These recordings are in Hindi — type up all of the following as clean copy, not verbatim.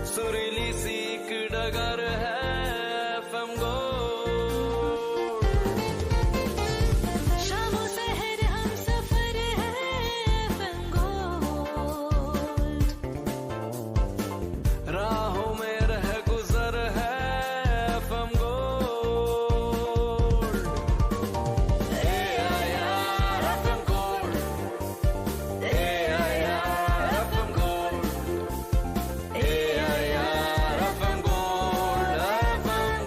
सुरीली सीख डगर है FM शामों शहर हम सफर है FM गोल्ड। राहों में रह गुजर है FM gold. AIR FM gold, AIR FM gold, AIR FM gold, FM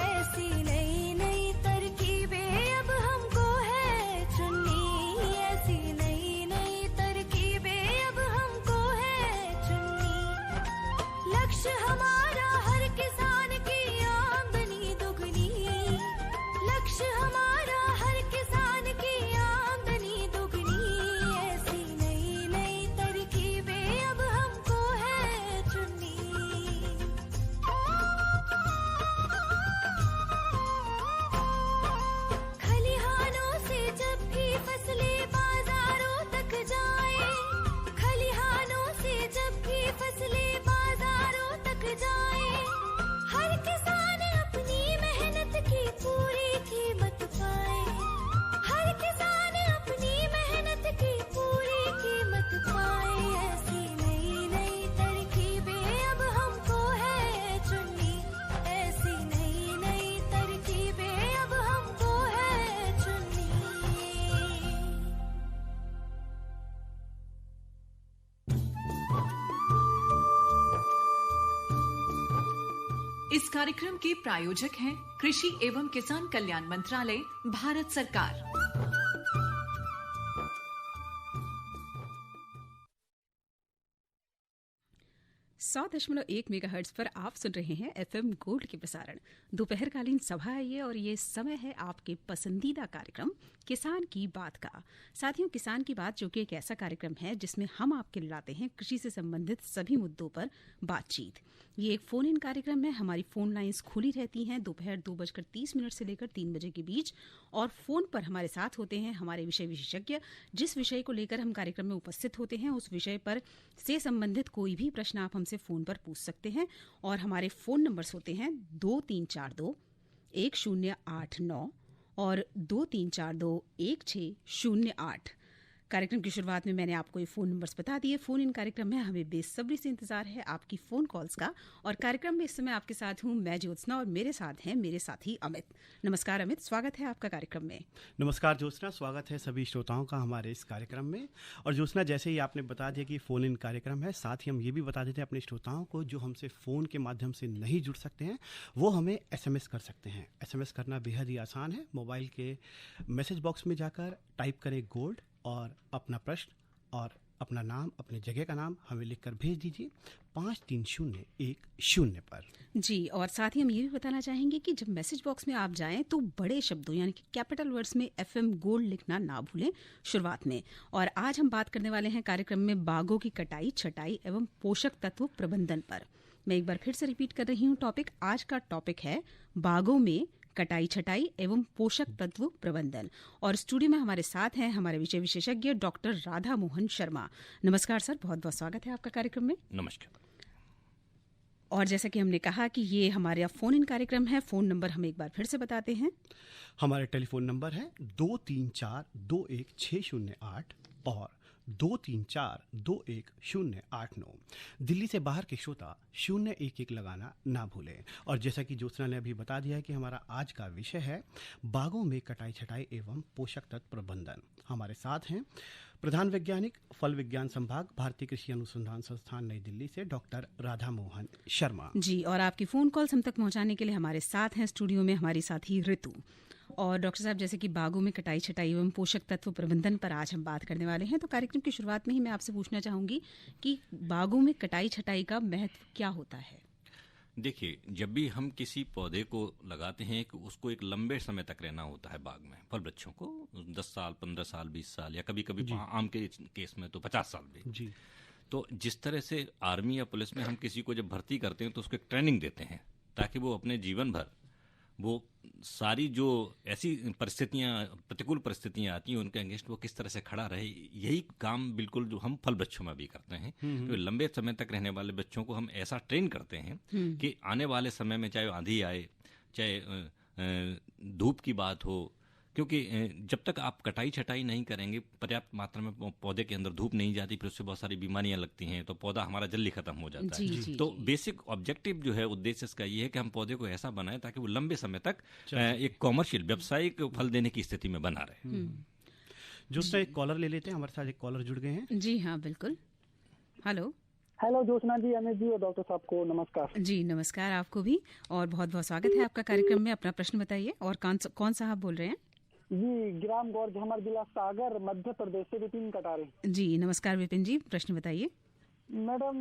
ऐसी नई नई तरकीबें अब हमको है चुननी, ऐसी नई नई तरकीबें अब हमको है चुननी। लक्ष्य हमारा हर किसान की आमदनी दुगनी, लक्ष्य हमारा हर किसान की आमदनी दुगनी। ऐसी नई नई तरकीबें अब हमको है चुननी। खलिहानों से जब भी फसलें बाजारों तक जाए, खलिहानों से जब भी फसलें बाजारों तक जाए, हर किसान अपनी मेहनत की पूरी कीमत पाए, हर किसान अपनी मेहनत की पूरी कीमत पाए। ऐसी नई नई तरकीबें अब हमको है चुननी, ऐसी नई नई तरकीबें अब हमको है चुननी। इस कार्यक्रम के प्रायोजक हैं कृषि एवं किसान कल्याण मंत्रालय, भारत सरकार। 100.1 मेगाहर्ट्ज पर आप सुन रहे हैं FM गोल्ड के प्रसारण। दोपहरकालीन सभा है ये, और ये समय है आपके पसंदीदा कार्यक्रम किसान की बात का। साथियों, किसान की बात जो कि एक ऐसा कार्यक्रम है जिसमें हम आपके लिए लाते हैं कृषि से संबंधित सभी मुद्दों पर बातचीत। ये एक फोन इन कार्यक्रम है। हमारी फोन लाइंस खुली रहती हैं दोपहर 2:30 से लेकर 3 बजे के बीच, और फोन पर हमारे साथ होते हैं हमारे विषय विशेषज्ञ। जिस विषय को लेकर हम कार्यक्रम में उपस्थित होते हैं उस विषय पर से संबंधित कोई भी प्रश्न आप हमसे फोन पर पूछ सकते हैं, और हमारे फोन नंबर्स होते हैं 23421089 और 23421608। कार्यक्रम की शुरुआत में मैंने आपको ये फ़ोन नंबर्स बता दिए। फ़ोन इन कार्यक्रम में हमें बेसब्री से इंतजार है आपकी फ़ोन कॉल्स का, और कार्यक्रम में इस समय आपके साथ हूँ मैं ज्योत्सना, और मेरे साथ हैं मेरे साथी अमित। नमस्कार अमित, स्वागत है आपका कार्यक्रम में। नमस्कार ज्योत्सना, स्वागत है सभी श्रोताओं का हमारे इस कार्यक्रम में। और ज्योत्सना, जैसे ही आपने बता दिया कि फ़ोन इन कार्यक्रम है, साथ ही हम ये भी बता देते हैं अपने श्रोताओं को जो हमसे फ़ोन के माध्यम से नहीं जुड़ सकते हैं वो हमें SMS कर सकते हैं। SMS करना बेहद ही आसान है। मोबाइल के मैसेज बॉक्स में जाकर टाइप करें गोल्ड और अपना प्रश्न और अपना नाम, अपने जगह का नाम हमें लिखकर भेज दीजिए 53010 पर। जी, और साथ ही हम ये भी बताना चाहेंगे कि जब मैसेज बॉक्स में आप जाएं तो बड़े शब्दों यानी कि कैपिटल वर्ड्स में FM गोल्ड लिखना ना भूलें शुरुआत में। और आज हम बात करने वाले हैं कार्यक्रम में बागों की कटाई, छटाई एवं पोषक तत्व प्रबंधन पर। मैं एक बार फिर से रिपीट कर रही हूँ टॉपिक। आज का टॉपिक है बागों में कटाई, छटाई एवं पोषक तत्व प्रबंधन। और स्टूडियो में हमारे साथ हैं हमारे विषय विशेषज्ञ डॉक्टर राधा मोहन शर्मा। नमस्कार सर, बहुत बहुत स्वागत है आपका कार्यक्रम में। नमस्कार। और जैसा कि हमने कहा कि ये हमारे फोन इन कार्यक्रम है, फोन नंबर हम एक बार फिर से बताते हैं। हमारे टेलीफोन नंबर है 23421608 और 23421089। दिल्ली से बाहर के श्रोता 011 लगाना ना भूलें। और जैसा कि ज्योत्सना ने अभी बता दिया है कि हमारा आज का विषय है बागों में कटाई, छटाई एवं पोषक तत्व प्रबंधन। हमारे साथ हैं प्रधान वैज्ञानिक, फल विज्ञान संभाग, भारतीय कृषि अनुसंधान संस्थान, नई दिल्ली से डॉक्टर राधा मोहन शर्मा जी। और आपकी फ़ोन कॉल्स हम तक पहुंचाने के लिए हमारे साथ हैं स्टूडियो में हमारी साथी ऋतु। और डॉक्टर साहब, जैसे कि बागों में कटाई, छटाई एवं पोषक तत्व प्रबंधन पर आज हम बात करने वाले हैं, तो कार्यक्रम की शुरुआत में ही मैं आपसे पूछना चाहूंगी कि बागों में कटाई, छटाई का महत्व क्या होता है? देखिए, जब भी हम किसी पौधे को लगाते हैं कि उसको एक लंबे समय तक रहना होता है बाग में, फल वृक्षों को 10 साल, 15 साल, 20 साल, या कभी कभी आम के केस में तो 50 साल भी जी। तो जिस तरह से आर्मी या पुलिस में हम किसी को जब भर्ती करते हैं तो उसको एक ट्रेनिंग देते हैं ताकि वो अपने जीवन भर वो सारी जो ऐसी परिस्थितियां, प्रतिकूल परिस्थितियां आती हैं, उनके अगेंस्ट वो किस तरह से खड़ा रहे, यही काम बिल्कुल जो हम फल वृक्षों में भी करते हैं। तो लंबे समय तक रहने वाले बच्चों को हम ऐसा ट्रेन करते हैं कि आने वाले समय में चाहे आंधी आए, चाहे धूप की बात हो, क्योंकि जब तक आप कटाई छटाई नहीं करेंगे, पर्याप्त मात्रा में पौधे के अंदर धूप नहीं जाती, फिर उससे बहुत सारी बीमारियां लगती हैं, तो पौधा हमारा जल्दी खत्म हो जाता जी, है। जी, तो जी। बेसिक ऑब्जेक्टिव जो है, उद्देश्य इसका ये है कि हम पौधे को ऐसा बनाएं ताकि वो लंबे समय तक एक कॉमर्शियल, व्यावसायिक फल देने की स्थिति में बना रहे। जोशना, एक कॉलर ले लेते हैं, हमारे साथ एक कॉलर जुड़ गए हैं। जी हाँ, बिल्कुल। हेलो। हेलो जोशना जी, अमित जी और डॉक्टर साहब को नमस्कार। जी नमस्कार आपको भी, और बहुत बहुत स्वागत है आपका कार्यक्रम में। अपना प्रश्न बताइए, और कौन सा आप बोल रहे हैं? जी, ग्राम गौर झमर, जिला सागर, मध्य प्रदेश से विपिन कटारे। जी नमस्कार विपिन जी, प्रश्न बताइए। मैडम,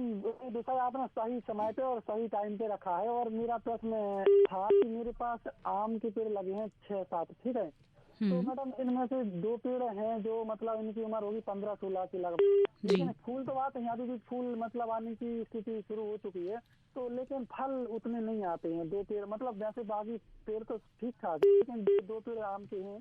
विषय आपने सही समय पे और सही टाइम पे रखा है, और मेरा प्रश्न था कि मेरे पास आम के पेड़ लगे हैं 6-7, ठीक है। तो मैडम, इनमें से 2 पेड़ हैं जो मतलब इनकी उम्र होगी 15-16 की लगभग, लेकिन फूल तो आते हैं, अभी भी फूल मतलब आने की स्थिति शुरू हो चुकी है, तो लेकिन फल उतने नहीं आते हैं। 2 पेड़ मतलब वैसे बाकी पेड़ तो ठीक ठाक है, लेकिन 2 पेड़ आम के हैं,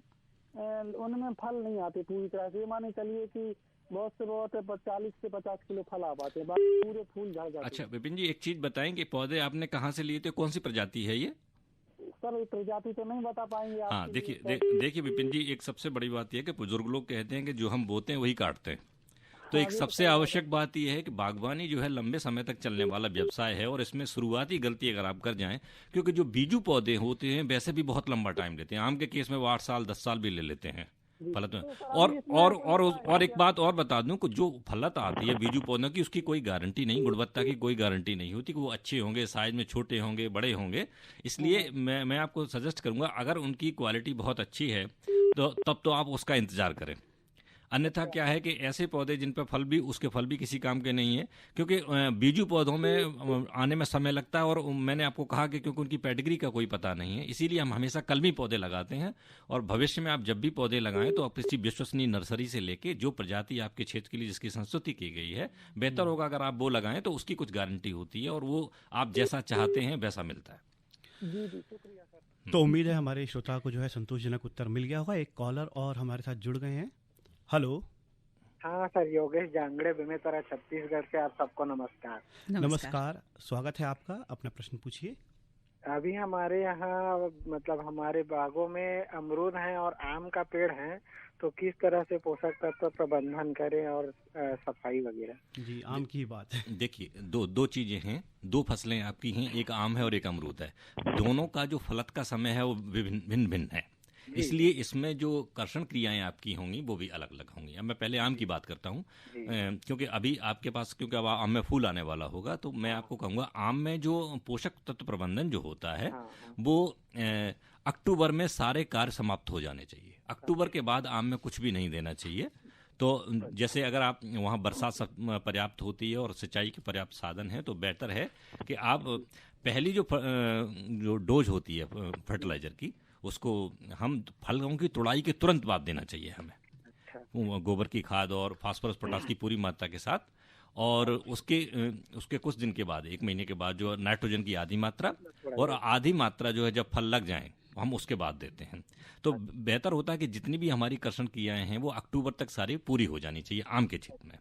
उनमें फल नहीं आते पूरी तरह से। माने चलिए कि बहुत से बहुत 40 से 50 किलो फल आ पाते हैं, बाकी पूरे फूल झड़ जाते हैं। अच्छा विपिन जी, एक चीज बताएं कि पौधे आपने कहाँ से लिए थे, कौन सी प्रजाति है ये? सर, प्रजाति तो नहीं बता पाएंगे आप? हाँ, देखिए विपिन जी, एक सबसे बड़ी बात यह है कि बुजुर्ग लोग कहते हैं कि जो हम बोते हैं वही काटते हैं। तो एक सबसे आवश्यक बात यह है कि बागवानी जो है लंबे समय तक चलने वाला व्यवसाय है, और इसमें शुरुआती गलती अगर आप कर जाएं, क्योंकि जो बीजू पौधे होते हैं वैसे भी बहुत लंबा टाइम लेते हैं। आम के केस में वो 8 साल 10 साल भी ले लेते हैं फलत में। और एक बात और बता दूं कि जो फलत आती है बीजू पौधों की, उसकी कोई गारंटी नहीं, गुणवत्ता की कोई गारंटी नहीं होती कि वो अच्छे होंगे, साइज में छोटे होंगे, बड़े होंगे। इसलिए मैं आपको सजेस्ट करूंगा, अगर उनकी क्वालिटी बहुत अच्छी है तो तब तो आप उसका इंतजार करें। अन्यथा क्या है कि ऐसे पौधे जिन पर फल भी, उसके फल भी किसी काम के नहीं है, क्योंकि बीजू पौधों में आने में समय लगता है, और मैंने आपको कहा कि क्योंकि उनकी पेडिग्री का कोई पता नहीं है, इसीलिए हम हमेशा कलमी पौधे लगाते हैं। और भविष्य में आप जब भी पौधे लगाएं तो आप किसी विश्वसनीय नर्सरी से लेके जो प्रजाति आपके क्षेत्र के लिए जिसकी संस्तुति की गई है, बेहतर होगा अगर आप वो लगाएं, तो उसकी कुछ गारंटी होती है और वो आप जैसा चाहते हैं वैसा मिलता है। जी जी, शुक्रिया सर। तो उम्मीद है हमारे श्रोता को जो है संतोषजनक उत्तर मिल गया होगा। एक कॉलर और हमारे साथ जुड़ गए हैं। हेलो। हाँ सर, योगेश जांगड़े, बेमेतरा, छत्तीसगढ़ से। आप सबको नमस्कार। नमस्कार, स्वागत है आपका। अपना प्रश्न पूछिए। अभी हमारे यहाँ मतलब हमारे बागों में अमरूद हैं और आम का पेड़ है, तो किस तरह से पोषक तत्व प्रबंधन करें और सफाई वगैरह? जी, आम की बात है। देखिए, दो चीजें हैं, 2 फसलें आपकी हैं, एक आम है और एक अमरूद है। दोनों का जो फलत का समय है वो भिन्न भिन्न है, इसलिए इसमें जो कर्षण क्रियाएं आपकी होंगी वो भी अलग अलग होंगी। अब मैं पहले आम की बात करता हूँ, क्योंकि अभी आपके पास, क्योंकि अब आम में फूल आने वाला होगा, तो मैं आपको कहूँगा आम में जो पोषक तत्व प्रबंधन जो होता है वो अक्टूबर में सारे कार्य समाप्त हो जाने चाहिए। अक्टूबर के बाद आम में कुछ भी नहीं देना चाहिए। तो जैसे अगर आप वहाँ बरसात पर्याप्त होती है और सिंचाई के पर्याप्त साधन है, तो बेहतर है कि आप पहली जो डोज होती है फर्टिलाइजर की, उसको हम फलों की तुड़ाई के तुरंत बाद देना चाहिए हमें, गोबर की खाद और फास्फोरस पोटास की पूरी मात्रा के साथ। और उसके कुछ दिन के बाद, 1 महीने के बाद, जो नाइट्रोजन की आधी मात्रा और आधी मात्रा जो है जब फल लग जाएं हम उसके बाद देते हैं। तो बेहतर होता है कि जितनी भी हमारी कर्षण क्रियाएं हैं वो अक्टूबर तक सारी पूरी हो जानी चाहिए आम के क्षेत्र में।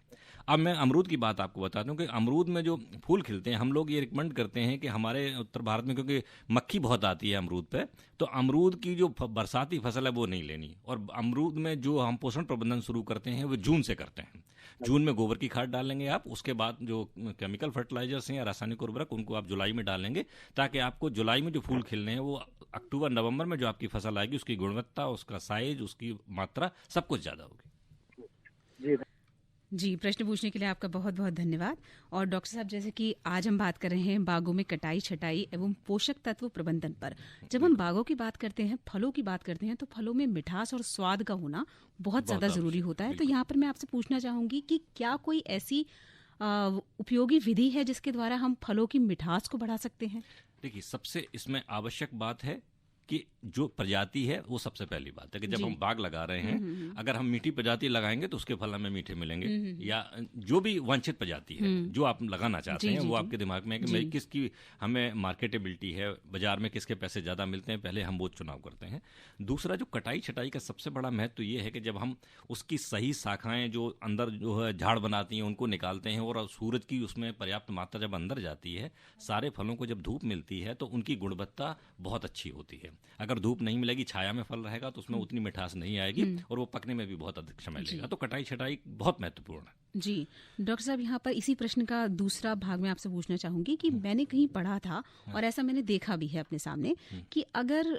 अब मैं अमरूद की बात आपको बता दूं कि अमरूद में जो फूल खिलते हैं, हम लोग ये रिकमेंड करते हैं कि हमारे उत्तर भारत में, क्योंकि मक्खी बहुत आती है अमरूद पे, तो अमरूद की जो बरसाती फसल है वो नहीं लेनी। और अमरूद में जो हम पोषण प्रबंधन शुरू करते हैं वो जून से करते हैं। जून में गोबर की खाद डालेंगे आप, उसके बाद जो केमिकल फर्टिलाइजर्स हैं या रासायनिक उर्वरक उनको आप जुलाई में डालेंगे, ताकि आपको जुलाई में जो फूल खिलने हैं वो अक्टूबर नवंबर में जो आपकी फसल आएगी उसकी गुणवत्ता, उसका साइज, उसकी मात्रा सब कुछ ज़्यादा होगी। जी, प्रश्न पूछने के लिए आपका बहुत बहुत धन्यवाद। और डॉक्टर साहब, जैसे कि आज हम बात कर रहे हैं बागों में कटाई छटाई एवं पोषक तत्व प्रबंधन पर। जब हम बागों की बात करते हैं, फलों की बात करते हैं, तो फलों में मिठास और स्वाद का होना बहुत ज़्यादा ज़रूरी होता है। तो यहाँ पर मैं आपसे पूछना चाहूँगी कि क्या कोई ऐसी उपयोगी विधि है जिसके द्वारा हम फलों की मिठास को बढ़ा सकते हैं? देखिए, सबसे इसमें आवश्यक बात है कि जो प्रजाति है वो सबसे पहली बात है कि जब हम बाग लगा रहे हैं, अगर हम मीठी प्रजाति लगाएंगे तो उसके फल हमें मीठे मिलेंगे, या जो भी वांछित प्रजाति है जो आप लगाना चाहते हैं वो आपके दिमाग में है कि मेरी किसकी हमें मार्केटेबिलिटी है, बाजार में किसके पैसे ज़्यादा मिलते हैं, पहले हम वो चुनाव करते हैं। दूसरा, जो कटाई छटाई का सबसे बड़ा महत्व ये है कि जब हम उसकी सही शाखाएं जो अंदर जो है झाड़ बनाती हैं उनको निकालते हैं, और सूरज की उसमें पर्याप्त मात्रा जब अंदर जाती है, सारे फलों को जब धूप मिलती है तो उनकी गुणवत्ता बहुत अच्छी होती है। अगर धूप नहीं मिलेगी, छाया में फल रहेगा तो उसमें उतनी मिठास नहीं आएगी और वो पकने में भी बहुत अधिक समय लगेगा। तो कटाई छटाई बहुत महत्वपूर्ण है। जी डॉक्टर साहब, यहाँ पर इसी प्रश्न का दूसरा भाग मैं आपसे पूछना चाहूंगी कि मैंने कहीं पढ़ा था और ऐसा मैंने देखा भी है अपने सामने कि अगर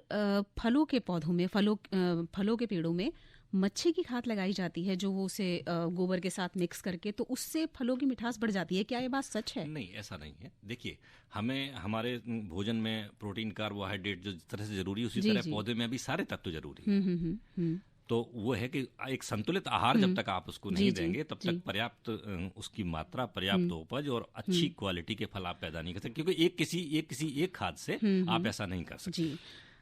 फलों के पौधों में फलों के पेड़ों में मच्छी की खाद लगाई जाती है, जो वो उसे गोबर के साथ मिक्स करके, तो उससे फलों की मिठास बढ़ जाती है। क्या ये बात सच है? नहीं, ऐसा नहीं है। देखिए, हमें हमारे भोजन में प्रोटीन, कार्बोहाइड्रेट जो जिस तरह से जरूरी है, उसी तरह पौधे में भी सारे तत्व जरूरी है। तो वो है कि एक संतुलित आहार जब तक आप उसको नहीं देंगे तब तक पर्याप्त उसकी मात्रा, पर्याप्त उपज और अच्छी क्वालिटी के फल आप पैदा नहीं कर सकते, क्योंकि एक खाद से आप ऐसा नहीं कर सकते।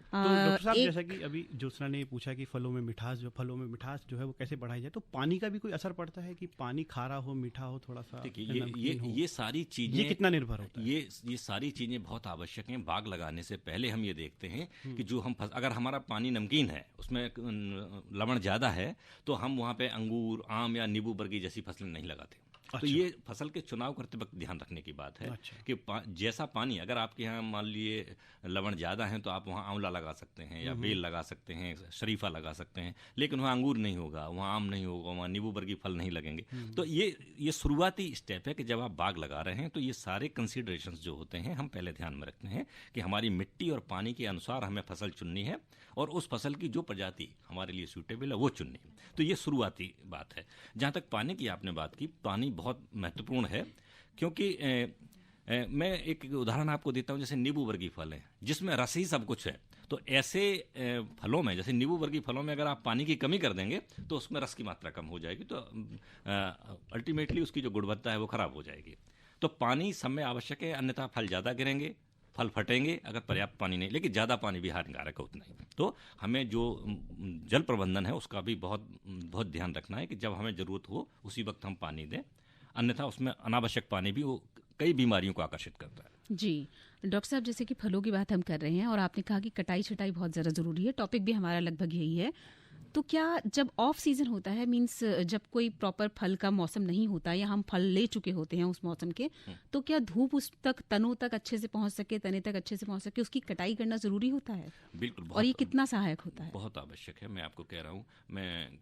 तो डॉक्टर साहब, जैसा कि अभी ज्योत्सना ने पूछा कि फलों में मिठास जो है वो कैसे बढ़ाई जाए, तो पानी का भी कोई असर पड़ता है कि पानी खारा हो, मीठा हो, थोड़ा सा? देखिए, ये सारी चीजें, ये कितना निर्भर होता है? ये सारी चीजें बहुत आवश्यक हैं। बाग लगाने से पहले हम ये देखते हैं कि जो हम अगर हमारा पानी नमकीन है, उसमें लवण ज्यादा है, तो हम वहाँ पे अंगूर, आम या नींबू वर्गी जैसी फसलें नहीं लगाते। तो ये फसल के चुनाव करते वक्त ध्यान रखने की बात है कि जैसा पानी, अगर आपके यहाँ मान लिए लवण ज़्यादा है तो आप वहाँ आंवला लगा सकते हैं या बेल लगा सकते हैं, शरीफा लगा सकते हैं, लेकिन वहाँ अंगूर नहीं होगा, वहाँ आम नहीं होगा, वहाँ नींबू वर्गी फल नहीं लगेंगे। तो ये शुरुआती स्टेप है कि जब आप बाग लगा रहे हैं तो ये सारे कंसीडरेशंस जो होते हैं हम पहले ध्यान में रखते हैं कि हमारी मिट्टी और पानी के अनुसार हमें फसल चुननी है और उस फसल की जो प्रजाति हमारे लिए सूटेबल है वो चुननी है। तो ये शुरुआती बात है। जहाँ तक पानी की आपने बात की, पानी बहुत महत्वपूर्ण है, क्योंकि मैं एक उदाहरण आपको देता हूँ। जैसे नींबू वर्गी फल है जिसमें रस ही सब कुछ है, तो ऐसे फलों में, जैसे नींबू वर्गी फलों में अगर आप पानी की कमी कर देंगे तो उसमें रस की मात्रा कम हो जाएगी, तो अल्टीमेटली उसकी जो गुणवत्ता है वो खराब हो जाएगी। तो पानी समय आवश्यक है, अन्यथा फल ज़्यादा गिरेंगे, फल फटेंगे अगर पर्याप्त पानी नहीं, लेकिन ज़्यादा पानी भी हानिकारक है उतना ही। तो हमें जो जल प्रबंधन है उसका भी बहुत बहुत ध्यान रखना है कि जब हमें ज़रूरत हो उसी वक्त हम पानी दें, अन्यथा उसमें अनावश्यक पानी भी वो कई बीमारियों को आकर्षित करता है। जी डॉक्टर साहब, जैसे कि फलों की बात हम कर रहे हैं और आपने कहा कि कटाई छटाई बहुत ज़्यादा ज़रूरी है, टॉपिक भी हमारा लगभग यही है, तो क्या जब ऑफ सीजन होता है, मींस जब कोई प्रॉपर फल का मौसम नहीं होता या हम फल ले चुके होते हैं उस मौसम के, तो क्या धूप उस तक, तनों तक अच्छे से पहुंच सके, तने तक अच्छे से पहुंच सके, उसकी कटाई करना जरूरी होता है? बिल्कुल। और ये कितना सहायक होता है? बहुत आवश्यक है। मैं आपको कह रहा हूँ,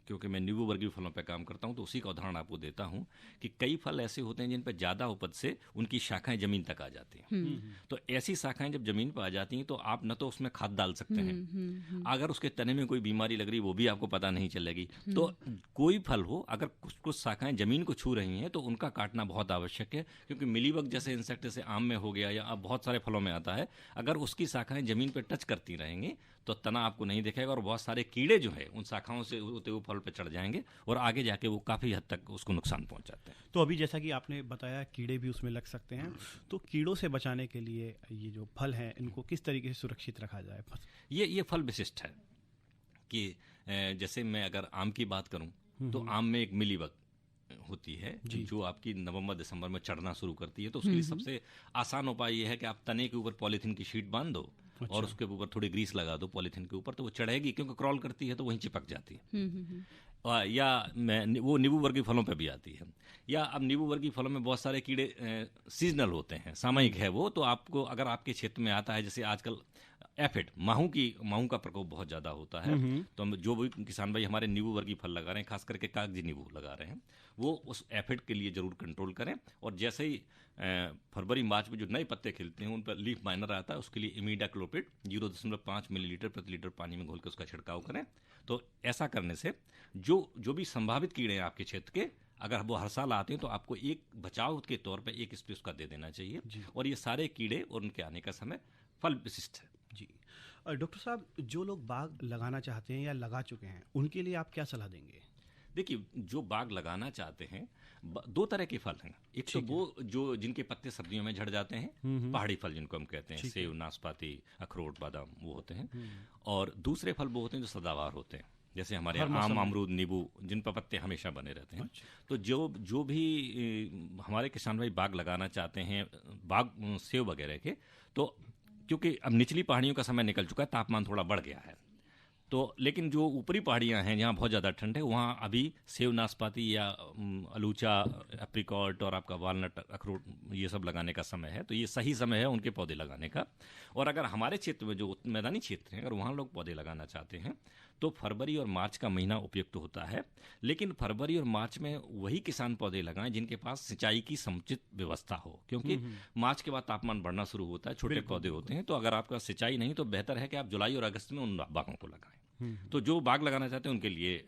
क्योंकि मैं नींबू वर्गीय फलों पर काम करता हूँ तो उसी का उदाहरण आपको देता हूँ कि कई फल ऐसे होते हैं जिन पर ज़्यादा उपज से उनकी शाखाएं जमीन तक आ जाती हैं। तो ऐसी शाखाएं जब जमीन पर आ जाती हैं तो आप न तो उसमें खाद डाल सकते हैं, अगर उसके तने में कोई बीमारी लग रही वो भी आपको पता नहीं चलेगी। तो कोई फल हो, अगर कुछ शाखाएं जमीन को छू रही हैं तो उनका काटना बहुत आवश्यक है, क्योंकि मिलीबग जैसे इंसेक्ट जैसे आम में हो गया या अब बहुत सारे फलों में आता है, अगर उसकी शाखाएं जमीन पर टच करती रहेंगी तो तना आपको नहीं दिखेगा और बहुत सारे कीड़े जो है उन शाखाओं से होते हुए फल पर चढ़ जाएंगे और आगे जाके वो काफ़ी हद तक उसको नुकसान पहुंचाते हैं। तो अभी जैसा कि आपने बताया कीड़े भी उसमें लग सकते हैं, तो कीड़ों से बचाने के लिए ये जो फल हैं इनको किस तरीके से सुरक्षित रखा जाए? ये फल विशिष्ट है कि जैसे मैं अगर आम की बात करूं तो आम में एक मिलीबग होती है जो आपकी नवंबर दिसंबर में चढ़ना शुरू करती है। तो उसके लिए सबसे आसान उपाय ये है कि आप तने के ऊपर पॉलीथीन की शीट बांध दो और उसके ऊपर थोड़ी ग्रीस लगा दो पॉलीथीन के ऊपर, तो वो चढ़ेगी, क्योंकि क्रॉल करती है तो वहीं चिपक जाती है। या वो नींबू वर्गीय फलों पे भी आती है। या अब नींबू वर्गीय फलों में बहुत सारे कीड़े सीजनल होते हैं, सामयिक है वो, तो आपको अगर आपके क्षेत्र में आता है, जैसे आजकल एफिड माहू का प्रकोप बहुत ज़्यादा होता है, तो हम जो भी किसान भाई हमारे नींबू वर्गीय फल लगा रहे हैं, खास करके कागजी नींबू लगा रहे हैं, वो उस एफिड के लिए जरूर कंट्रोल करें। और जैसे ही फरवरी मार्च में जो नए पत्ते खिलते हैं उन पर लीफ माइनर आता है, उसके लिए इमीडाक्लोपिड 0.5 मिलीलीटर प्रति लीटर पानी में घोल के उसका छिड़काव करें। तो ऐसा करने से जो भी संभावित कीड़े हैं आपके क्षेत्र के, अगर वो हर साल आते हैं तो आपको एक बचाव के तौर पर एक स्प्रे उसका दे देना चाहिए। और ये सारे कीड़े और उनके आने का समय फल विशिष्ट है। जी डॉक्टर साहब, जो लोग बाग लगाना चाहते हैं या लगा चुके हैं उनके लिए आप क्या सलाह देंगे? देखिए, जो बाग लगाना चाहते हैं, दो तरह के फल हैं। एक तो वो जो जिनके पत्ते सर्दियों में झड़ जाते हैं, पहाड़ी फल जिनको हम कहते हैं, सेब, नाशपाती, अखरोट, बादाम, वो होते हैं। और दूसरे फल वो होते हैं जो सदाबहार होते हैं, जैसे हमारे आम, अमरूद, नींबू, जिन पर पत्ते हमेशा बने रहते हैं। तो जो भी हमारे किसान भाई बाग लगाना चाहते हैं, बाग सेब वगैरह के, तो क्योंकि अब निचली पहाड़ियों का समय निकल चुका है, तापमान थोड़ा बढ़ गया है, तो लेकिन जो ऊपरी पहाड़ियां हैं जहाँ बहुत ज़्यादा ठंड है, वहाँ अभी सेब, नाशपाती या अलूचा, एप्रिकॉट और आपका वालनट, अखरोट, ये सब लगाने का समय है। तो ये सही समय है उनके पौधे लगाने का। और अगर हमारे क्षेत्र में जो मैदानी क्षेत्र हैं, अगर वहाँ लोग पौधे लगाना चाहते हैं तो फरवरी और मार्च का महीना उपयुक्त होता है। लेकिन फरवरी और मार्च में वही किसान पौधे लगाएं जिनके पास सिंचाई की समुचित व्यवस्था हो, क्योंकि मार्च के बाद तापमान बढ़ना शुरू होता है, छोटे पौधे होते हैं। तो अगर आपका सिंचाई नहीं, तो बेहतर है कि आप जुलाई और अगस्त में उन बागों को लगाएं। तो जो बाग लगाना चाहते हैं उनके लिए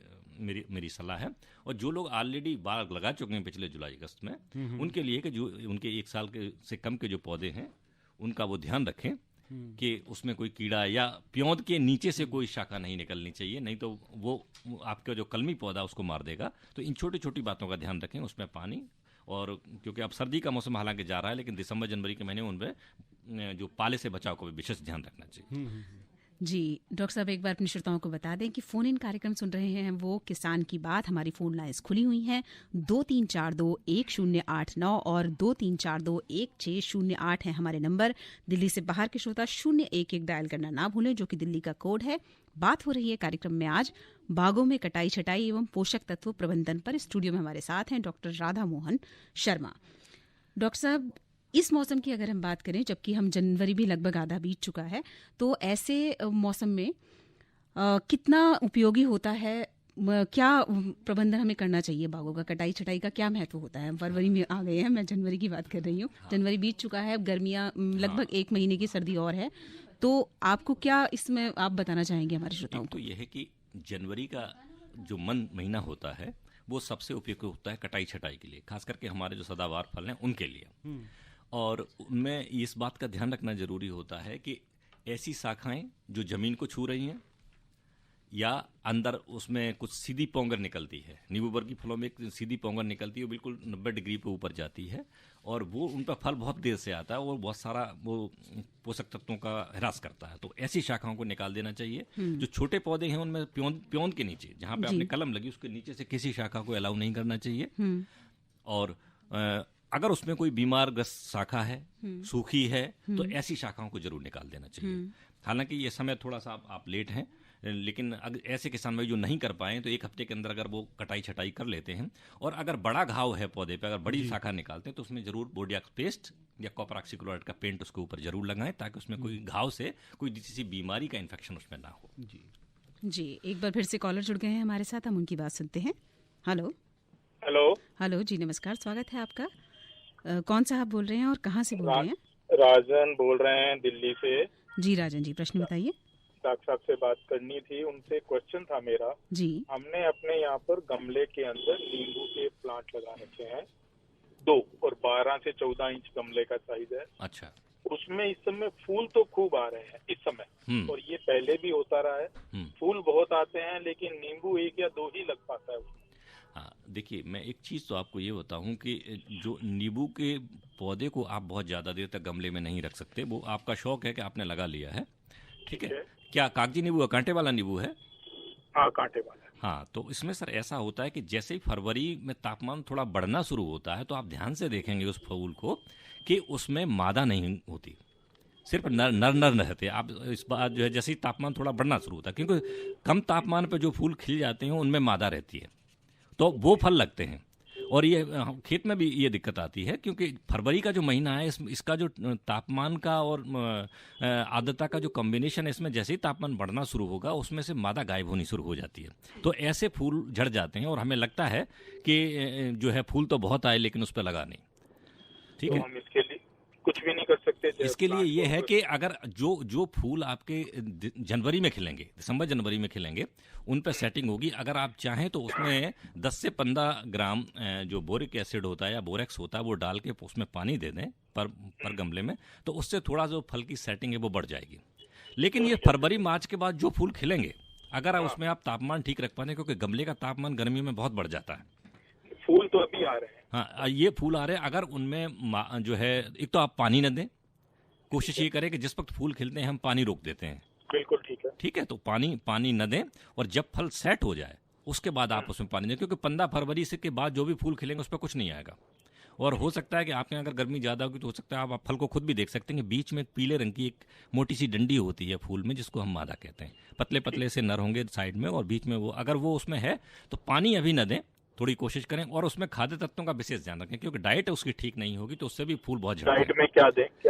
मेरी सलाह है। और जो लोग ऑलरेडी बाग लगा चुके हैं पिछले जुलाई अगस्त में, उनके लिए कि जो उनके 1 साल से कम के जो पौधे हैं, उनका वो ध्यान रखें कि उसमें कोई कीड़ा या प्योंद के नीचे से कोई शाखा नहीं निकलनी चाहिए, नहीं तो वो आपका जो कलमी पौधा उसको मार देगा। तो इन छोटी छोटी बातों का ध्यान रखें, उसमें पानी, और क्योंकि अब सर्दी का मौसम हालांकि जा रहा है, लेकिन दिसंबर जनवरी के महीने उनमें जो पाले से बचाव को भी विशेष ध्यान रखना चाहिए। जी डॉक्टर साहब, एक बार अपने श्रोताओं को बता दें कि फोन इन कार्यक्रम सुन रहे हैं वो किसान की बात। हमारी फोन लाइन्स खुली हुई हैं 23421089 और 23421608 है हमारे नंबर। दिल्ली से बाहर के श्रोता 011 डायल करना ना भूलें, जो कि दिल्ली का कोड है। बात हो रही है कार्यक्रम में आज बागों में कटाई, छटाई एवं पोषक तत्व प्रबंधन पर। स्टूडियो में हमारे साथ हैं डॉक्टर राधा मोहन शर्मा। डॉक्टर साहब, इस मौसम की अगर हम बात करें, जबकि हम जनवरी भी लगभग आधा बीत चुका है, तो ऐसे मौसम में कितना उपयोगी होता है, क्या प्रबंधन हमें करना चाहिए बागों का, कटाई छटाई का क्या महत्व होता है? फरवरी में आ गए हैं, मैं जनवरी की बात कर रही हूँ। जनवरी बीत चुका है, गर्मियाँ लगभग 1 महीने की सर्दी और है, तो आपको क्या इसमें आप बताना चाहेंगे हमारे श्रोताओं को? तो यह है कि जनवरी का जो महीना होता है वो सबसे उपयुक्त होता है कटाई छटाई के लिए, खास करके हमारे जो सदाबहार फल हैं उनके लिए। और उनमें इस बात का ध्यान रखना जरूरी होता है कि ऐसी शाखाएं जो जमीन को छू रही हैं या अंदर उसमें कुछ सीधी पोंगर निकलती है, नींबू वर्गी फलों में एक सीधी पोंगर निकलती है, वो बिल्कुल 90 डिग्री पे ऊपर जाती है, और वो उन पर फल बहुत देर से आता है और बहुत सारा वो पोषक तत्वों का ह्रास करता है। तो ऐसी शाखाओं को निकाल देना चाहिए। जो छोटे पौधे हैं उनमें प्योंद के नीचे, जहाँ पे आपने कलम लगी, उसके नीचे से किसी शाखा को अलाउ नहीं करना चाहिए। और अगर उसमें कोई बीमारग्रस्त शाखा है, सूखी है, तो ऐसी शाखाओं को जरूर निकाल देना चाहिए। हालांकि ये समय थोड़ा सा आप लेट हैं, लेकिन अगर ऐसे किसान भाई जो नहीं कर पाए तो 1 हफ्ते के अंदर अगर वो कटाई छटाई कर लेते हैं, और अगर बड़ा घाव है पौधे पे, अगर बड़ी शाखा निकालते हैं, तो उसमें जरूर बोर्डियक्स पेस्ट या कॉपर ऑक्सीक्लोराइड का पेंट उसके ऊपर जरूर लगाएं, ताकि उसमें कोई घाव से कोई किसी बीमारी का इन्फेक्शन उसमें ना हो। जी एक बार फिर से कॉलर जुड़ गए हैं हमारे साथ, हम उनकी बात सुनते हैं। हेलो हेलो जी, नमस्कार, स्वागत है आपका। कौन सा आप बोल रहे हैं और कहाँ से बोल रहे हैं? राजन बोल रहे हैं दिल्ली से। जी राजन जी, प्रश्न बताइए। डॉक्टर साहब से बात करनी थी, उनसे क्वेश्चन था मेरा जी। हमने अपने यहाँ पर गमले के अंदर नींबू के प्लांट लगा रखे हैं 2 और 12 से 14 इंच गमले का साइज है। अच्छा। उसमें इस समय फूल तो खूब आ रहे हैं इस समय, और ये पहले भी होता रहा है, फूल बहुत आते हैं, लेकिन नींबू 1 या 2 ही लग पाता है उसमें। हाँ, देखिए, मैं एक चीज़ तो आपको ये बताऊं कि जो नींबू के पौधे को आप बहुत ज़्यादा देर तक गमले में नहीं रख सकते। वो आपका शौक है कि आपने लगा लिया है, ठीक है। क्या कागजी नींबू है, कांटे वाला नींबू है? हाँ, कांटे वाला। हाँ, तो इसमें सर ऐसा होता है कि जैसे ही फरवरी में तापमान थोड़ा बढ़ना शुरू होता है, तो आप ध्यान से देखेंगे उस फूल को कि उसमें मादा नहीं होती, सिर्फ नर रहते। आप इस बात जो है, जैसे ही तापमान थोड़ा बढ़ना शुरू होता है, क्योंकि कम तापमान पर जो फूल खिल जाते हैं उनमें मादा रहती है, तो वो फल लगते हैं। और ये खेत में भी ये दिक्कत आती है, क्योंकि फरवरी का जो महीना है इसका जो तापमान का और आर्द्रता का जो कॉम्बिनेशन है, इसमें जैसे ही तापमान बढ़ना शुरू होगा उसमें से मादा गायब होनी शुरू हो जाती है। तो ऐसे फूल झड़ जाते हैं और हमें लगता है कि जो है फूल तो बहुत आए लेकिन उस पर लगा नहीं, ठीक है। हम इसके लिए कुछ भी नहीं कर सकते। इसके लिए ये है कि अगर जो फूल आपके जनवरी में खिलेंगे, दिसंबर जनवरी में खिलेंगे, उन पर सेटिंग होगी। अगर आप चाहें तो उसमें 10 से 15 ग्राम जो बोरिक एसिड होता है या बोरेक्स होता है, वो डाल के उसमें पानी दे दें पर गमले में, तो उससे थोड़ा जो फल की सेटिंग है वो बढ़ जाएगी। लेकिन ये फरवरी मार्च के बाद जो फूल खिलेंगे, अगर उसमें आप तापमान ठीक रख पाते हैं, क्योंकि गमले का तापमान गर्मियों में बहुत बढ़ जाता है। फूल तो अभी आ रहे हैं। हाँ, ये फूल आ रहे हैं, अगर उनमें जो है, एक तो आप पानी न दें, कोशिश ये करें कि जिस वक्त फूल खिलते हैं हम पानी रोक देते हैं। बिल्कुल ठीक है। ठीक है, तो पानी न दें, और जब फल सेट हो जाए उसके बाद आप उसमें पानी दें, क्योंकि 15 फरवरी से के बाद जो भी फूल खिलेंगे उस पर कुछ नहीं आएगा। और हो सकता है कि आपके यहाँ अगर गर्मी ज़्यादा होगी तो हो सकता है आप फल को खुद भी देख सकते हैं कि बीच में पीले रंग की एक मोटी सी डंडी होती है फूल में, जिसको हम मादा कहते हैं। पतले पतले से नर होंगे साइड में, और बीच में वो, अगर वो उसमें है तो पानी अभी न दें, थोड़ी कोशिश करें, और उसमें खाद्य तत्वों का विशेष ध्यान रखें, क्योंकि डाइट उसकी ठीक नहीं होगी तो उससे भी फूल बहुत झड़ते हैं। डाइट में क्या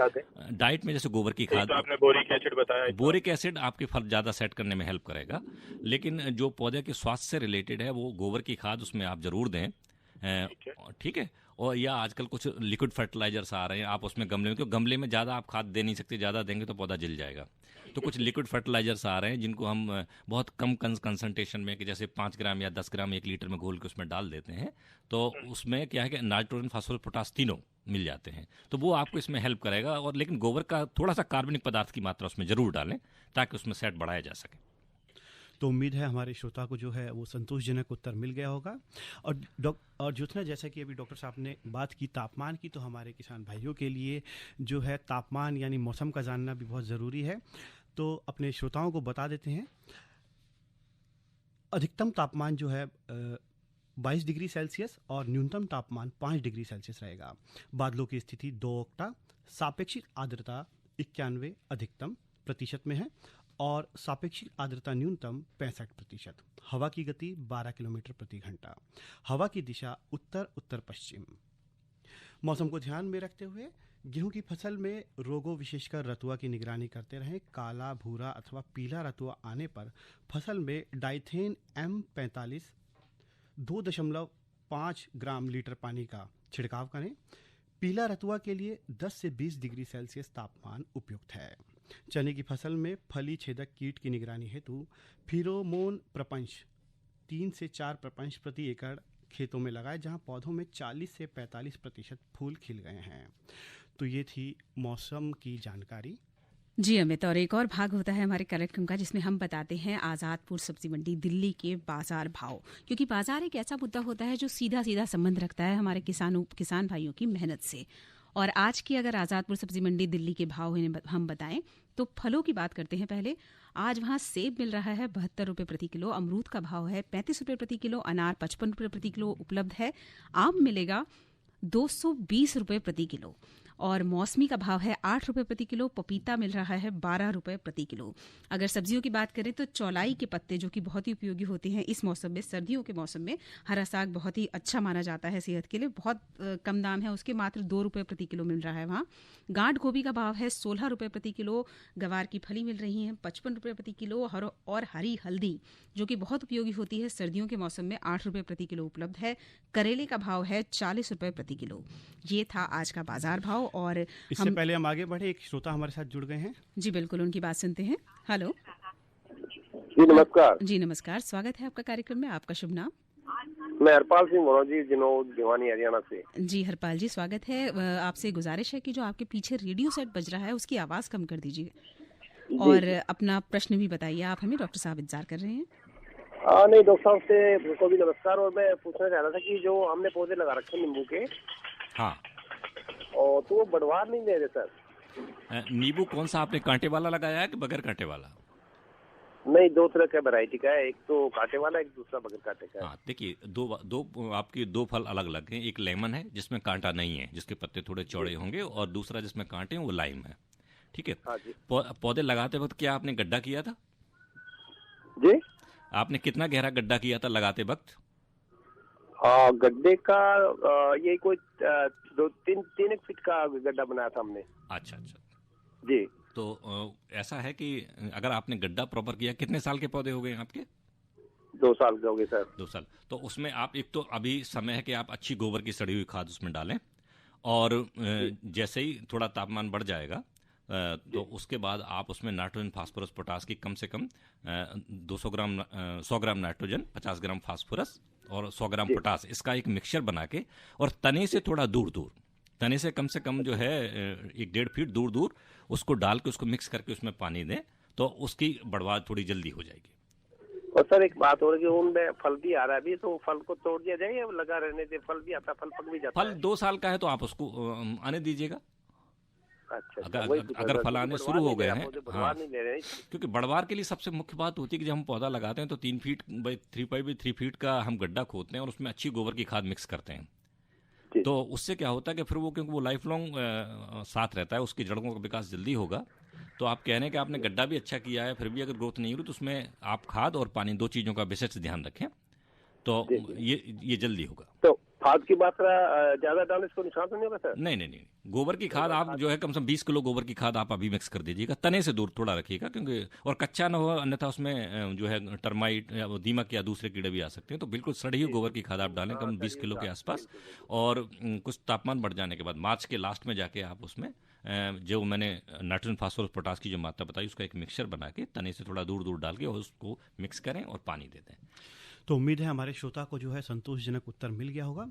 दें? डाइट में जैसे गोबर की खाद, तो आपने बोरिक एसिड बताया। बोरिक एसिड आपके फल ज़्यादा सेट करने में हेल्प करेगा, लेकिन जो पौधे के स्वास्थ्य से रिलेटेड है वो गोबर की खाद उसमें आप जरूर दें। ठीक है। और या आजकल कुछ लिक्विड फर्टिलाइजर्स आ रहे हैं, आप उसमें गमले में, क्योंकि गमले में ज़्यादा आप खाद दे नहीं सकते, ज़्यादा देंगे तो पौधा जल जाएगा। तो कुछ लिक्विड फर्टिलाइजर्स आ रहे हैं जिनको हम बहुत कम कंसंट्रेशन में, कि जैसे 5 ग्राम या 10 ग्राम 1 लीटर में घोल के उसमें डाल देते हैं, तो उसमें क्या है कि नाइट्रोजन, फास्फोरस, पोटास तीनों मिल जाते हैं, तो वो आपको इसमें हेल्प करेगा। और लेकिन गोबर का थोड़ा सा कार्बनिक पदार्थ की मात्रा उसमें जरूर डालें ताकि उसमें सेट बढ़ाया जा सके। तो उम्मीद है हमारे श्रोता को जो है वो संतोषजनक उत्तर मिल गया होगा। और ज्योत्सना, जैसा कि अभी डॉक्टर साहब ने बात की तापमान की, तो हमारे किसान भाइयों के लिए जो है तापमान यानी मौसम का जानना भी बहुत ज़रूरी है। तो अपने श्रोताओं को बता देते हैं, अधिकतम तापमान जो है 22 डिग्री सेल्सियस और न्यूनतम तापमान 5 डिग्री सेल्सियस रहेगा। बादलों की स्थिति 2 ऑक्टा, सापेक्षिक आर्द्रता 91 अधिकतम प्रतिशत में है और सापेक्षिक आर्द्रता न्यूनतम 65%। हवा की गति 12 किलोमीटर प्रति घंटा। हवा की दिशा उत्तर उत्तर पश्चिम। मौसम को ध्यान में रखते हुए गेहूं की फसल में रोगों, विशेषकर रतुआ की निगरानी करते रहें। काला, भूरा अथवा पीला रतुआ आने पर फसल में डाइथेन M45 2.5 ग्राम लीटर पानी का छिड़काव करें। पीला रतुआ के लिए 10 से 20 डिग्री सेल्सियस तापमान उपयुक्त है। चने की फसल में फली छेदक कीट की निगरानी हेतु फिरोमोन प्रपंच 3 से 4 प्रपंच प्रति एकड़ खेतों में लगाए, जहां पौधों में 40 से 45% फूल खिल गए हैं। तो ये थी मौसम की जानकारी। जी अमित, और एक और भाग होता है हमारे कार्यक्रम का जिसमें हम बताते हैं आज़ादपुर सब्जी मंडी दिल्ली के बाजार भाव, क्योंकि बाजार एक ऐसा मुद्दा होता है जो सीधा सीधा संबंध रखता है हमारे किसान भाइयों की मेहनत से। और आज की अगर आज़ादपुर सब्जी मंडी दिल्ली के भाव हम बताएं तो फलों की बात करते हैं पहले। आज वहां सेब मिल रहा है 72 रुपये प्रति किलो, अमरूद का भाव है 35 रुपये प्रति किलो, अनार 55 रुपये प्रति किलो उपलब्ध है, आम मिलेगा 220 रुपये प्रति किलो, और मौसमी का भाव है 8 रुपये प्रति किलो, पपीता मिल रहा है 12 रुपये प्रति किलो। अगर सब्जियों की बात करें तो चौलाई के पत्ते जो कि बहुत ही उपयोगी होते हैं इस मौसम में, सर्दियों के मौसम में, हरा साग बहुत ही अच्छा माना जाता है सेहत के लिए, बहुत कम दाम है उसके, मात्र 2 रुपये प्रति किलो मिल रहा है वहाँ। गांठ गोभी का भाव है 16 रुपये प्रति किलो, गवार की फली मिल रही है 55 रुपये प्रति किलो, और हरी हल्दी जो कि बहुत उपयोगी होती है सर्दियों के मौसम में 8 रुपये प्रति किलो उपलब्ध है। करेले का भाव है 40 रुपये प्रति किलो। ये था आज का बाजार भाव। और इससे पहले हम आगे बढ़े, एक श्रोता हमारे साथ जुड़ गए हैं। जी बिल्कुल, उनकी बात सुनते हैं। हेलो जी नमस्कार। जी नमस्कार, स्वागत है आपका कार्यक्रम में। आपका शुभ नाम? मैं हरपाल सिंह बोल रहा हूँ जी, जिनोद भिवानी हरियाणा से। जी हरपाल जी, स्वागत है। आपसे गुजारिश है कि जो आपके पीछे रेडियो सेट बज रहा है उसकी आवाज़ कम कर दीजिए और अपना प्रश्न भी बताइए। आप हमें डॉक्टर साहब इंतजार कर रहे हैं। नहीं, डॉक्टर साहब से को भी नमस्कार। और मैं पूछना चाह रहा था कि जो हमने पौधे लगा रखे नींबू के, हाँ, और तो वो बढ़वार नहीं दे रहे सर। नींबू कौन सा आपने, कांटे वाला लगाया है कि बगैर कांटे वाला? नहीं, 2 तरह का वैरायटी का है, एक तो कांटे वाला, एक दूसरा बगैर कांटे का है। हाँ, देखिए आपके दो फल अलग अलग हैं। एक लेमन है जिसमें कांटा नहीं है, जिसके पत्ते थोड़े चौड़े होंगे, और दूसरा जिसमें कांटे हैं वो लाइम है। ठीक है। हाँ जी। पौधे लगाते वक्त क्या आपने गड्ढा किया था जी? आपने कितना गहरा गड्ढा किया था लगाते वक्त? गड्ढे का ये कोई 2-3 फीट का गड्ढा बनाया था हमने। अच्छा जी। तो ऐसा है कि अगर आपने गड्ढा प्रॉपर किया, कितने साल के पौधे हो गए आपके? 2 साल के हो गए सर। 2 साल। तो उसमें आप, एक तो अभी समय है कि आप अच्छी गोबर की सड़ी हुई खाद उसमें डालें, और जैसे ही थोड़ा तापमान बढ़ जाएगा तो उसके बाद आप उसमें नाइट्रोजन, फास्फोरस, पोटास की कम से कम 100 ग्राम नाइट्रोजन, 50 ग्राम फास्फोरस और 100 ग्राम पोटास, इसका एक मिक्सचर बना के, और तने से थोड़ा दूर तने से कम जो है 1-1.5 फीट दूर उसको डाल के उसको मिक्स करके उसमें पानी दें, तो उसकी बढ़वार थोड़ी जल्दी हो जाएगी। और सर एक बात हो रही है, उनमें फल भी आ रहा है अभी, तो फल को तोड़ दिया जाए या लगा रहने से? फल भी आता, फल पक भी जाता फल है। 2 साल का है तो आप उसको आने दीजिएगा। अच्छा, अगर फल आने शुरू हो गए हैं, हाँ, नहीं ले रहे, क्योंकि बढ़वार के लिए सबसे मुख्य बात होती है कि जब हम पौधा लगाते हैं तो 3 फीट बाई 3 फीट का हम गड्ढा खोदते हैं और उसमें अच्छी गोबर की खाद मिक्स करते हैं। तो उससे क्या होता है कि फिर वो, क्योंकि वो लाइफ लॉन्ग साथ रहता है, उसकी जड़ों का विकास जल्दी होगा। तो आप कह रहे हैं कि आपने गड्ढा भी अच्छा किया है, फिर भी अगर ग्रोथ नहीं हो रही तो उसमें आप खाद और पानी 2 चीज़ों का विशेष ध्यान रखें, तो ये जल्दी होगा। तो खाद की मात्रा ज्यादा डालने से नुकसान तो नहीं होगा सर? नहीं, गोबर की खाद आप जो है कम से कम 20 किलो गोबर की खाद आप अभी मिक्स कर दीजिएगा, तने से दूर थोड़ा रखिएगा, क्योंकि और कच्चा ना हो, अन्यथा उसमें जो है टर्माइट या दीमक या दूसरे कीड़े भी आ सकते हैं। तो बिल्कुल सड़ी हुई गोबर की खाद आप डालें, कम 20 किलो के आसपास। और कुछ तापमान बढ़ जाने के बाद मार्च के लास्ट में जाके आप उसमें जो मैंने नाइट्रोजन, फास्फोरस, पोटास की जो मात्रा बताई उसका एक मिक्सचर बना के तने से थोड़ा दूर डाल के और उसको मिक्स करें और पानी दे दें। तो उम्मीद है हमारे श्रोता को जो है संतोषजनक उत्तर मिल गया होगा।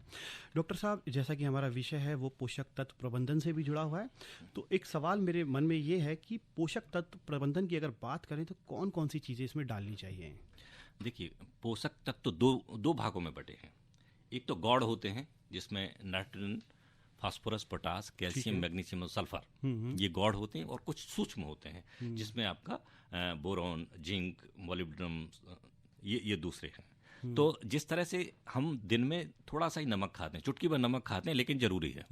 डॉक्टर साहब, जैसा कि हमारा विषय है वो पोषक तत्व प्रबंधन से भी जुड़ा हुआ है, तो एक सवाल मेरे मन में ये है कि पोषक तत्व प्रबंधन की अगर बात करें तो कौन कौन सी चीज़ें इसमें डालनी चाहिए? देखिए, पोषक तत्व दो भागों में बटे हैं। एक तो गौड़ होते हैं जिसमें nitrogen, phosphorus, potash, calcium, magnesium और सल्फर, ये गौड़ होते हैं। और कुछ सूक्ष्म होते हैं जिसमें आपका बोरॉन, जिंक, मोलिब्डेनम, ये दूसरे हैं। तो जिस तरह से हम दिन में थोड़ा सा ही नमक खाते हैं, चुटकी भर नमक खाते हैं, लेकिन जरूरी है।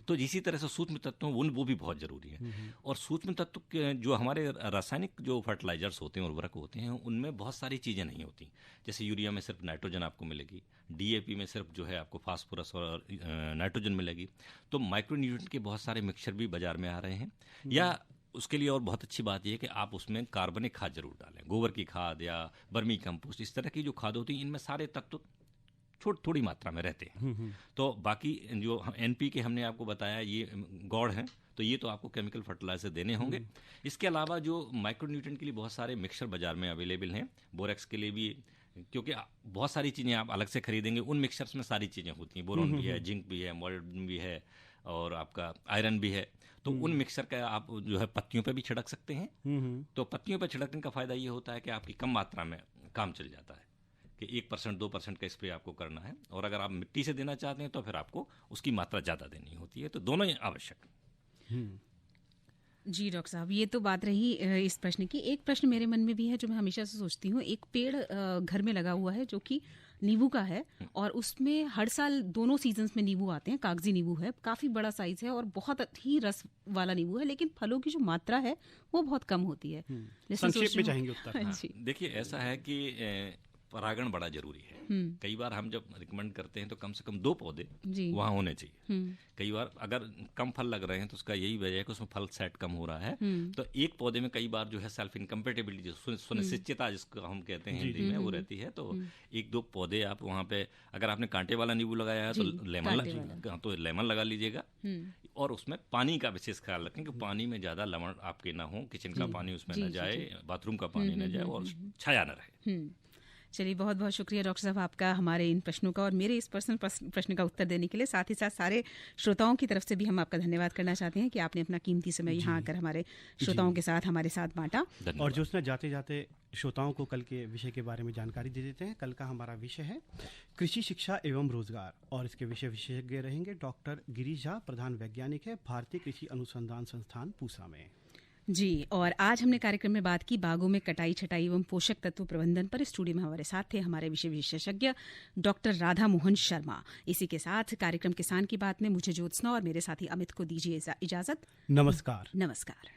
तो इसी तरह से सूक्ष्म तत्व वो भी बहुत जरूरी है। और सूक्ष्म तत्व के जो हमारे रासायनिक जो फर्टिलाइजर्स होते हैं, उर्वरक होते हैं, उनमें बहुत सारी चीज़ें नहीं होती। जैसे यूरिया में सिर्फ नाइट्रोजन आपको मिलेगी, DAP में सिर्फ जो है आपको फास्फोरस और नाइट्रोजन मिलेगी। तो माइक्रोन्यूट्रिएंट के बहुत सारे मिक्सचर भी बाजार में आ रहे हैं। या उसके लिए और बहुत अच्छी बात यह है कि आप उसमें कार्बनिक खाद जरूर डालें, गोबर की खाद या वर्मी कंपोस्ट, इस तरह की जो खाद होती है इनमें सारे तत्व थोड़ी मात्रा में रहते हैं। तो बाकी जो NPK हमने आपको बताया ये गौड़ हैं, तो ये तो आपको केमिकल फर्टिलाइजर देने होंगे। इसके अलावा जो माइक्रोन्यूट्रिएंट के लिए बहुत सारे मिक्सचर बाजार में अवेलेबल हैं, बोरेक्स के लिए भी, क्योंकि बहुत सारी चीज़ें आप अलग से खरीदेंगे, उन मिक्सचर्स में सारी चीज़ें होती हैं, बोरॉन भी है, जिंक भी है, मोलिब्डेनम भी है और आपका आयरन भी है। तो उन मिक्सचर का आप जो है पत्तियों पे भी छिड़क सकते हैं। तो पत्तियों पे छिड़कने का फायदा ये होता है कि आपकी कम मात्रा में काम चल जाता है, कि 1% 2% का स्प्रे आपको करना है। और अगर आप मिट्टी से देना चाहते हैं तो फिर आपको उसकी मात्रा ज़्यादा देनी होती है। तो दोनों ही आवश्यक है। जी डॉक्टर साहब, ये तो बात रही इस प्रश्न की। एक प्रश्न मेरे मन में भी है जो मैं हमेशा से सोचती हूँ। एक पेड़ घर में लगा हुआ है जो कि नींबू का है, और उसमें हर साल दोनों सीजन्स में नींबू आते हैं। कागजी नींबू है, काफी बड़ा साइज है और बहुत ही रस वाला नींबू है, लेकिन फलों की जो मात्रा है वो बहुत कम होती है। संक्षेप में चाहेंगे उत्तर? हाँ, देखिए, ऐसा है कि परागण बड़ा जरूरी है। कई बार हम जब रिकमेंड करते हैं तो कम से कम 2 पौधे वहाँ होने चाहिए। कई बार अगर कम फल लग रहे हैं तो उसका यही वजह है कि उसमें फल सेट कम हो रहा है। तो एक पौधे में कई बार जो है सेल्फ इनकम्पेटेबिलिटी, सुनिश्चितता जिसको हम कहते हैं हिंदी में, वो रहती है। तो 1-2 पौधे आप वहाँ पे, अगर आपने कांटे वाला नींबू लगाया है तो लेमन लगा लीजिएगा। और उसमें पानी का विशेष ख्याल रखें कि पानी में ज़्यादा लवण आपके ना हो, किचन का पानी उसमें न जाए, बाथरूम का पानी न जाए और छाया न रहे। चलिए, बहुत बहुत शुक्रिया डॉक्टर साहब आपका हमारे इन प्रश्नों का और मेरे इस पर्सनल प्रश्न का उत्तर देने के लिए। साथ ही साथ सारे श्रोताओं की तरफ से भी हम आपका धन्यवाद करना चाहते हैं कि आपने अपना कीमती समय यहाँ आकर हमारे श्रोताओं के साथ हमारे साथ बांटा। और ज्योत्सना, जाते जाते श्रोताओं को कल के विषय के बारे में जानकारी दे देते हैं। कल का हमारा विषय है कृषि शिक्षा एवं रोजगार, और इसके विषय विशेषज्ञ रहेंगे डॉक्टर गिरीश झा, प्रधान वैज्ञानिक है, भारतीय कृषि अनुसंधान संस्थान पूसा में। जी, और आज हमने कार्यक्रम में बात की बागों में कटाई, छटाई एवं पोषक तत्व प्रबंधन पर। स्टूडियो में हमारे साथ थे हमारे विषय विशेषज्ञ डॉक्टर राधा मोहन शर्मा। इसी के साथ कार्यक्रम किसान की बात में मुझे ज्योत्सना और मेरे साथी अमित को दीजिए इजाजत। नमस्कार। नमस्कार।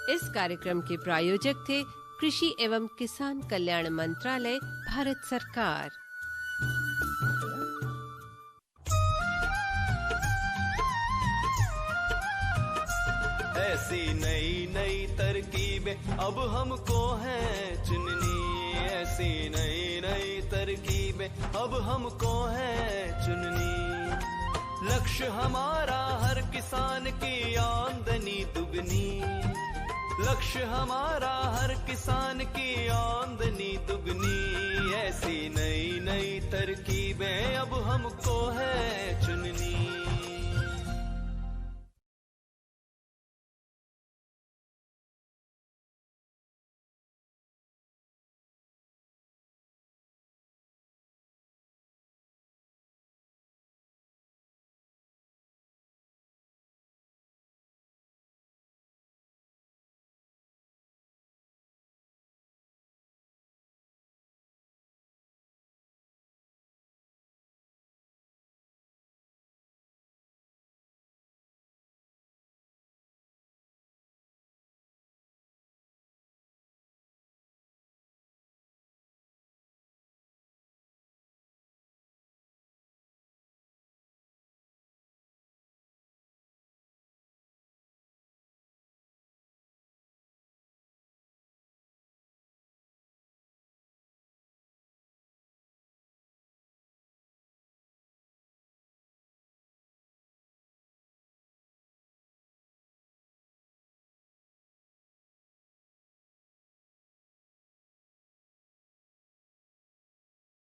इस कार्यक्रम के प्रायोजक थे कृषि एवं किसान कल्याण मंत्रालय, भारत सरकार। ऐसी नई नई तरकीबें अब हमको है चुननी, ऐसी नई नई तरकीबें अब हमको है चुननी। लक्ष्य हमारा हर किसान की आमदनी दुगनी, लक्ष्य हमारा हर किसान की आमदनी दुगनी। ऐसी नई नई तरकीबें अब हमको है चुननी।